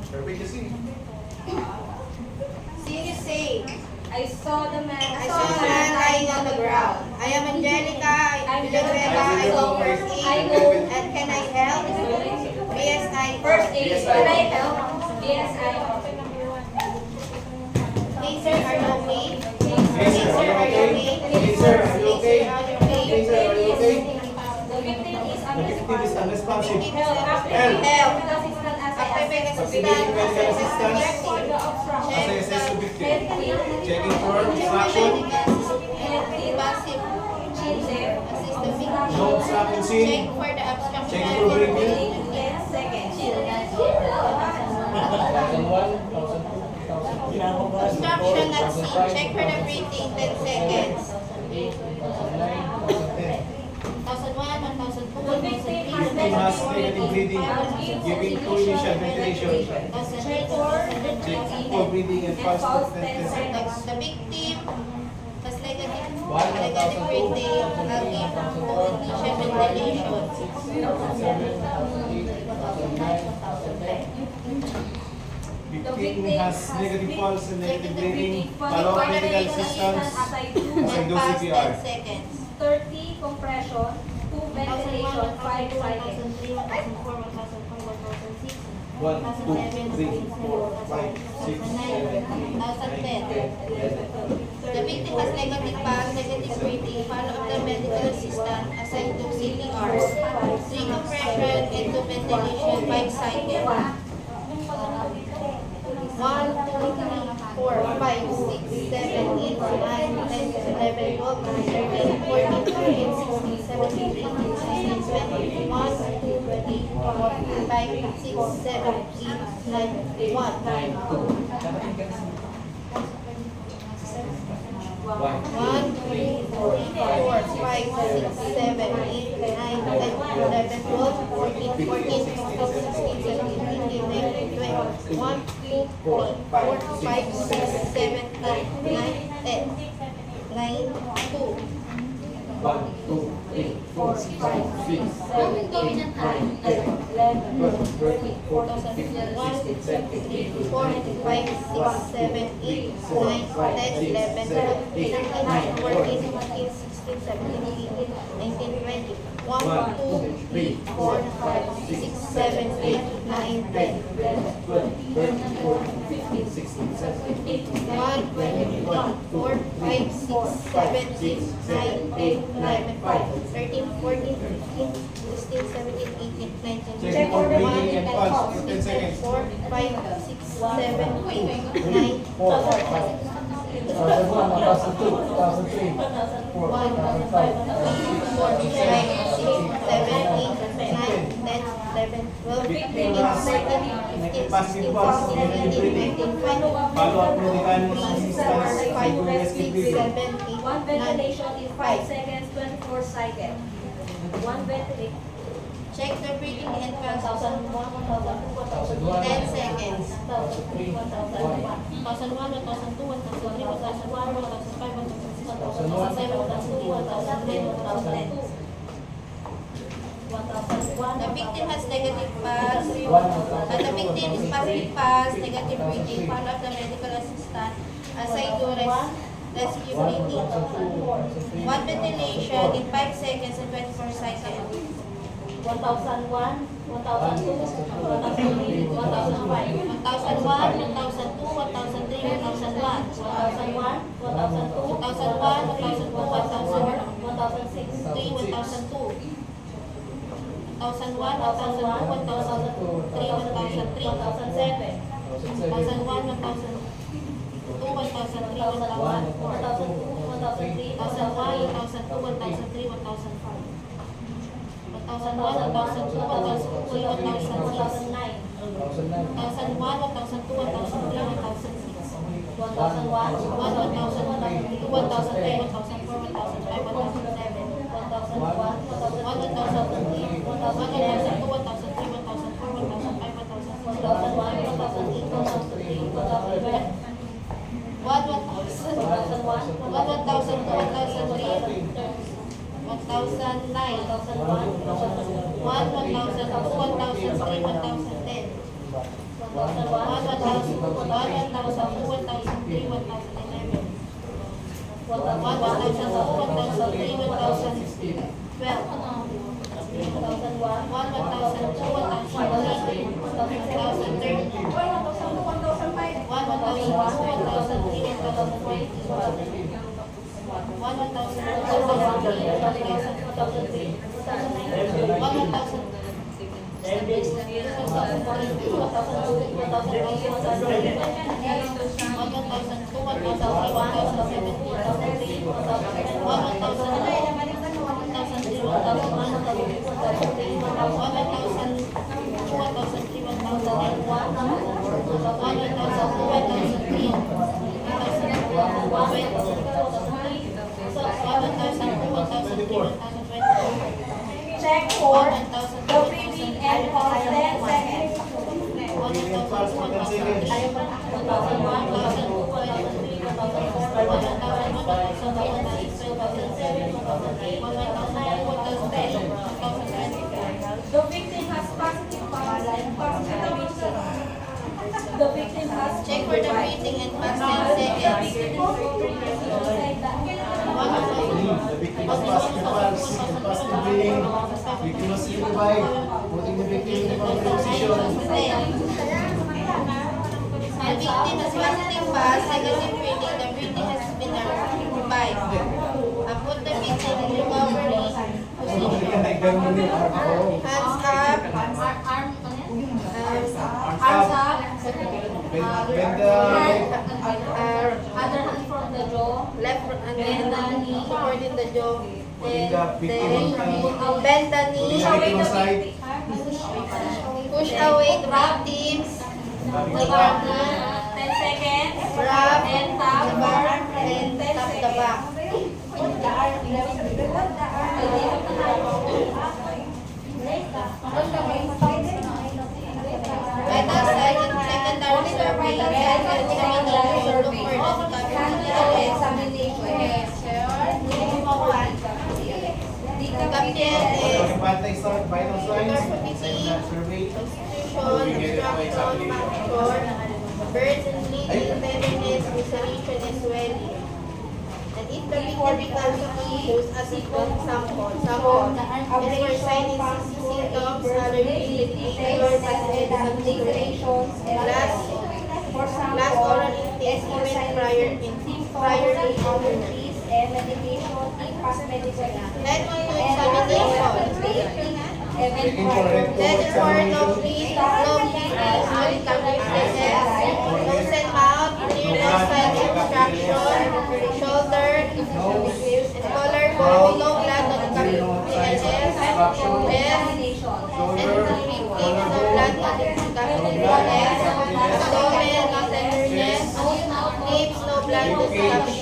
Perfect kasi. Sino say? I saw the man. I saw a man lying on the ground. I am Angelica. I'm Villanueva. I go first aid. And can I help? Yes, I First aid. Yes, Can I I- help? Yes, I Hey sir, are you okay? Hey, sir, are you okay? Hey, sir, are you okay? Hey, sir, are you okay? The victim is The victim is unresponsive. Help. Help. Assistant as After being Pagpili medical assistance. for the obstruction. Assess the victim. Checking for obstruction. Passive. Assist the victim. No obstruction scene. Check for the obstruction. Check for breathing. 10 seconds. Obstruction at scene. Check for the breathing. 10 seconds. 1001, 1002, Victim has negative breathing. Giving two initial ventilation. 1003, Checking for breathing and pulse for 10 seconds. The victim has negative breathing, having two initial ventilation. Victim has negative pulse and negative breathing. Follow up medical assistance. As I do. As I do And pass CPR. 10 seconds. 30 compression, 2 ventilation, 5 cycles. 1003, 1004, 1005, 1006, 1, 2, 3, 4, 5, 6, 7, 1010. The victim has negative pulse, negative breathing, follow up the medical assistant, assigned to CPR. 3 compression and 2 ventilation, 5 cycles. 1, 2, 3, 4, 5, 6, 7, 8, 9, 10, 11, 12, 13, 14, 15, 16, 17, 18, 19, 20, 1, 2, 3, 4, 5, 6, 7, 8, 9, 1. 1, 2, 3, 4, 5, 6, 7, 8, 9, 10, 11, 12, 14, 15, 16, 17, 18, 19, 20. 1, 2, 3, 4, 5, 6, 7, 8, 9, 10. 9, 2. 1, 2, 3, 4, 5, 6, 7, 8, 9, 10, 11, 12, 13, 15, 16, 17, 18, 4, 5, 6, 7, 8, 9, 10, 11, 12, 13, 14, 15, 16, 17, 18, 19, 20. 1, 2, 3, 4, 5, 6, 7, 8, 9, 10. 12, 13, 14, 15, 16, 17, 18, 1, 2, 3, 4, 5, 6, 7, 8, 9, 10, 11, 12, 13, 14, 15, 16, 17, 18, 19. Check for breathing and pulse for 10 seconds. 4, 5, 6, 7, 8, 9, 10. Passive pulse, negative breathing. Follow up medical assistance. I do rescue breathing. 1 ventilation is 5 seconds, 24 cycles. 1 ventilation. Check the breathing and pulse. 10 seconds. 1001, 1002, 1003, 1004, 1005, 1006, 1007, 1008, 1010. The victim has negative pulse. The victim is passive pulse, negative breathing. Follow up the medical assistant. Aside to rescue breathing. 1 ventilation in 5 seconds and 24 seconds. 1001, 1002, 1003, 1005. 1001, 1002, 1003, 1001. 1001, 1002, 2001, 2002, 1006, 2003, 1002. 2001, 2002, 2003, 1003, 1007, 2001, 2002, 1003, 1001, 1003, 2001, 2002, 1003, 1005. 2001, 2002, 2003, 1006. 1009, 2001, 2002, 2003, 1006. 1001, 2002, 2003, 1004, 1005, 1007. 1001, 1003, 1002, 1003, 1004, 1005, 1006. 1001, 1002, 1003, 1010. 1001, Check for the breathing and pause 10 seconds. The victim has positive pulse and positive. The victim has Check for the breathing and past 10 seconds. The victim was positive pulse, positive breathing. Victim was revived, putting the victim in the proper position. The victim has positive pulse, negative breathing. The breathing has been revived. Put the victim in recovery position. Hands up. arms up. Bend the Other hand from the jaw. Left and Bend the knee. supporting the jaw. Then Bend the knee. push away the side. victim. Push away the victims. The bar 10 seconds. Grab And the tap. bar and tap the back. Vital sign and secondary survey. Examination. Look for the examination. Bantay start, vital signs. Constitution, Survey. obstruction, fracture, burns and bleeding, tenderness, ulceration, and swelling. And if the victim becomes confused, as if on sample, is for signing symptoms, allergy, fever, last oral intake, even prior to illness. And medication and past medical. Then on to examination. Taking for red Then coat for no examination. bleed, no nose and mouth, internal side obstruction, shoulder, collarbone, no blood, no PLS, abdomen, no tenderness, lips, no blood, no PLS,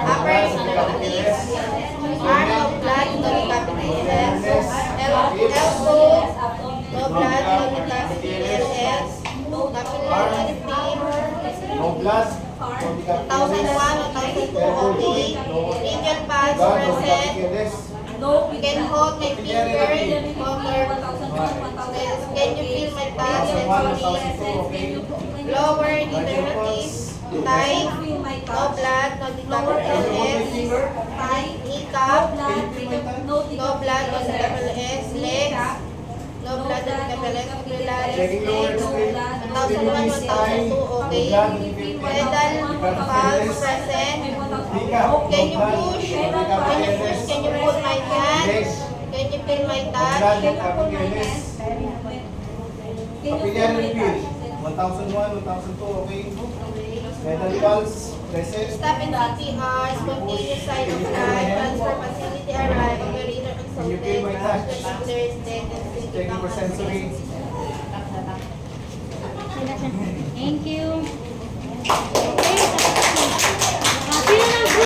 upper extremities, arm, no blood, no PLS, elbow, no blood, no PLS, capillary lymph, No blood. 1001, 1002, okay, medial pulse present, No, you can hold my finger, can you feel my pulse and breathe? Lower extremities, tight, no blood, no PLS, kneecap, no blood, no PLS, legs, no blood, no PLS, Checking lower extremity. 1001, 1002, okay, pedal, pulse present, can you push? Can you pull my hand? Can you feel my touch? Capillary feel. 1001, 1002, okay. Metal pulse, present. Stop in CPR, spontaneous sign of life, transfer facility arrive, operator Can you feel my touch? consulted, there is death and Checking for sensory. Thank you.